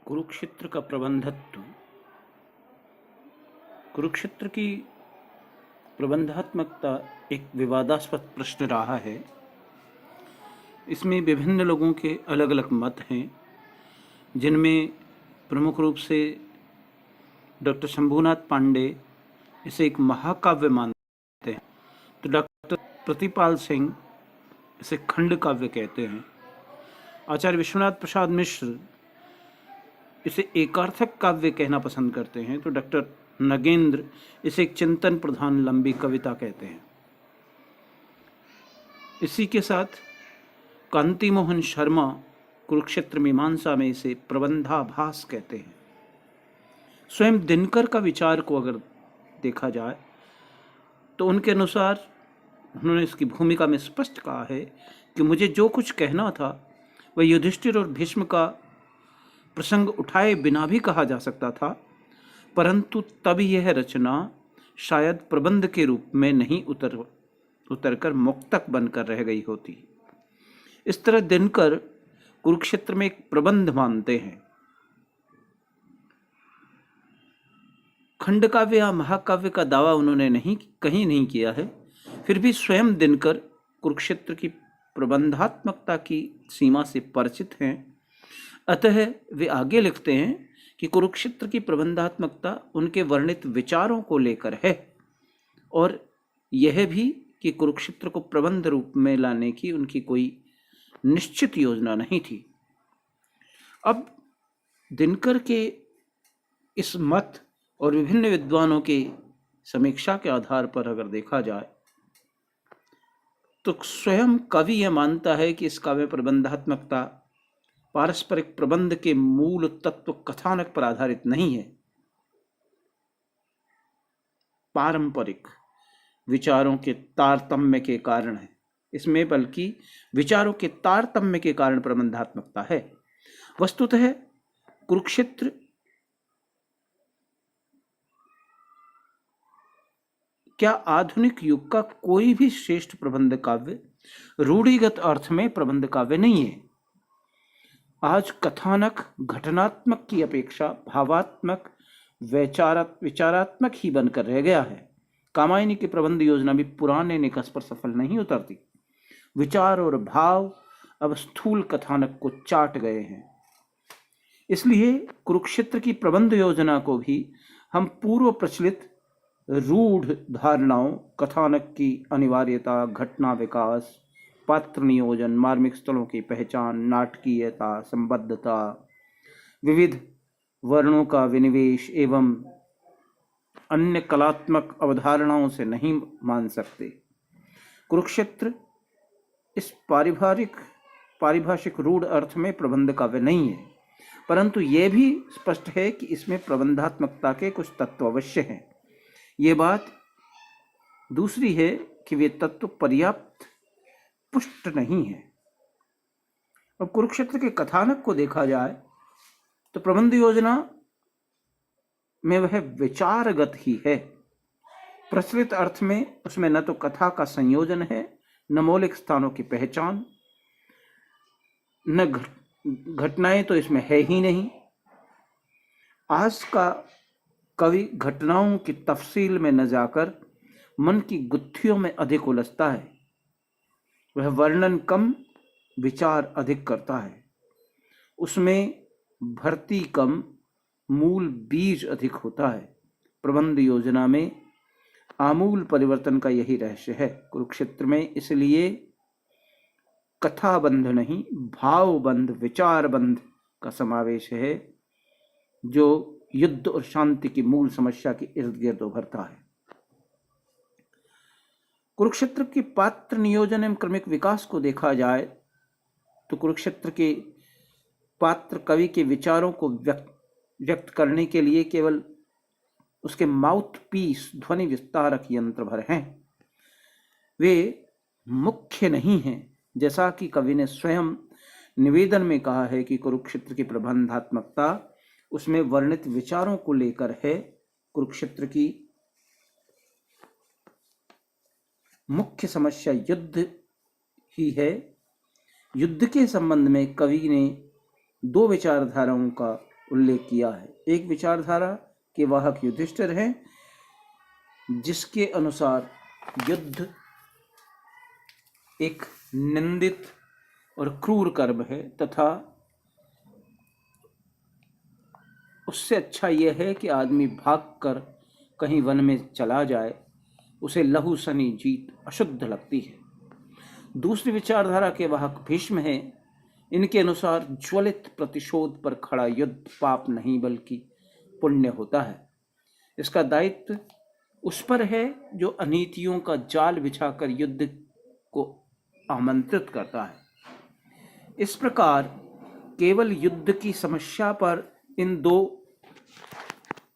कुरुक्षेत्र का प्रबंधत्व। कुरुक्षेत्र की प्रबंधात्मकता एक विवादास्पद प्रश्न रहा है। इसमें विभिन्न लोगों के अलग अलग मत हैं, जिनमें प्रमुख रूप से डॉक्टर शंभूनाथ पांडे इसे एक महाकाव्य मानते हैं, तो डॉक्टर प्रतिपाल सिंह इसे खंड काव्य कहते हैं। आचार्य विश्वनाथ प्रसाद मिश्र इसे एकार्थक काव्य कहना पसंद करते हैं, तो डॉक्टर नगेंद्र इसे एक चिंतन प्रधान लंबी कविता कहते हैं। इसी के साथ कांति मोहन शर्मा कुरुक्षेत्र मीमांसा में इसे प्रबंधाभास कहते हैं। स्वयं दिनकर का विचार को अगर देखा जाए तो उनके अनुसार उन्होंने इसकी भूमिका में स्पष्ट कहा है कि मुझे जो कुछ कहना था वह युधिष्ठिर और भीष्म का प्रसंग उठाए बिना भी कहा जा सकता था, परंतु तब यह रचना शायद प्रबंध के रूप में नहीं उतरकर मुक्तक बनकर रह गई होती। इस तरह दिनकर कुरुक्षेत्र में एक प्रबंध मानते हैं। खंड काव्य या महाकाव्य का दावा उन्होंने कहीं नहीं किया है। फिर भी स्वयं दिनकर कुरुक्षेत्र की प्रबंधात्मकता की सीमा से परिचित हैं। अतः वे आगे लिखते हैं कि कुरुक्षेत्र की प्रबंधात्मकता उनके वर्णित विचारों को लेकर है, और यह भी कि कुरुक्षेत्र को प्रबंध रूप में लाने की उनकी कोई निश्चित योजना नहीं थी। अब दिनकर के इस मत और विभिन्न विद्वानों की समीक्षा के आधार पर अगर देखा जाए तो स्वयं कवि यह मानता है कि इस काव्य प्रबंधात्मकता पारस्परिक प्रबंध के मूल तत्व कथानक पर आधारित नहीं है, पारंपरिक विचारों के तारतम्य के कारण है। इसमें बल्कि विचारों के तारतम्य के कारण प्रबंधात्मकता है। वस्तुतः कुरुक्षेत्र क्या आधुनिक युग का कोई भी श्रेष्ठ प्रबंध काव्य रूढ़िगत अर्थ में प्रबंध काव्य नहीं है। आज कथानक घटनात्मक की अपेक्षा भावात्मक विचारात्मक ही बनकर रह गया है। कामायनी की प्रबंध योजना भी पुराने निकष पर सफल नहीं उतरती। विचार और भाव अब स्थूल कथानक को चाट गए हैं। इसलिए कुरुक्षेत्र की प्रबंध योजना को भी हम पूर्व प्रचलित रूढ़ धारणाओं, कथानक की अनिवार्यता, घटना विकास, पात्र नियोजन, मार्मिक स्थलों की पहचान, नाटकीयता, संबद्धता, विविध वर्णों का विनिवेश एवं अन्य कलात्मक अवधारणाओं से नहीं मान सकते। कुरुक्षेत्र इस पारिभाषिक रूढ़ अर्थ में प्रबंध काव्य नहीं है, परंतु यह भी स्पष्ट है कि इसमें प्रबंधात्मकता के कुछ तत्व अवश्य हैं। ये बात दूसरी है कि वे तत्व पर्याप्त पुष्ट नहीं है। अब कुरुक्षेत्र के कथानक को देखा जाए तो प्रबंध योजना में वह विचारगत ही है। प्रचलित अर्थ में उसमें न तो कथा का संयोजन है, न मौलिक स्थानों की पहचान, न घटनाएं तो इसमें है ही नहीं। आज का कवि घटनाओं की तफसील में न जाकर मन की गुत्थियों में अधिक उलझता है। वह वर्णन कम, विचार अधिक करता है। उसमें भर्ती कम, मूल बीज अधिक होता है। प्रबंध योजना में आमूल परिवर्तन का यही रहस्य है। कुरुक्षेत्र में इसलिए कथाबंध नहीं, भावबंध, विचारबंध का समावेश है, जो युद्ध और शांति की मूल समस्या के इर्द गिर्द उभरता है। कुरुक्षेत्र के पात्र नियोजन एवं क्रमिक विकास को देखा जाए तो कुरुक्षेत्र के पात्र कवि के विचारों को व्यक्त करने के लिए केवल उसके माउथ पीस, ध्वनि विस्तारक यंत्र भर हैं। वे मुख्य नहीं हैं, जैसा कि कवि ने स्वयं निवेदन में कहा है कि कुरुक्षेत्र की प्रबंधात्मकता उसमें वर्णित विचारों को लेकर है। कुरुक्षेत्र की मुख्य समस्या युद्ध ही है। युद्ध के संबंध में कवि ने दो विचारधाराओं का उल्लेख किया है। एक विचारधारा के वाहक युधिष्ठिर हैं, जिसके अनुसार युद्ध एक निंदित और क्रूर कर्म है तथा उससे अच्छा यह है कि आदमी भागकर कहीं वन में चला जाए, उसे लहू सनी जीत अशुद्ध लगती है। दूसरी विचारधारा के वाहक भीष्म हैं। इनके अनुसार ज्वलित प्रतिशोध पर खड़ा युद्ध पाप नहीं बल्कि पुण्य होता है। इसका दायित्व उस पर है जो अनीतियों का जाल बिछाकर युद्ध को आमंत्रित करता है। इस प्रकार केवल युद्ध की समस्या पर इन दो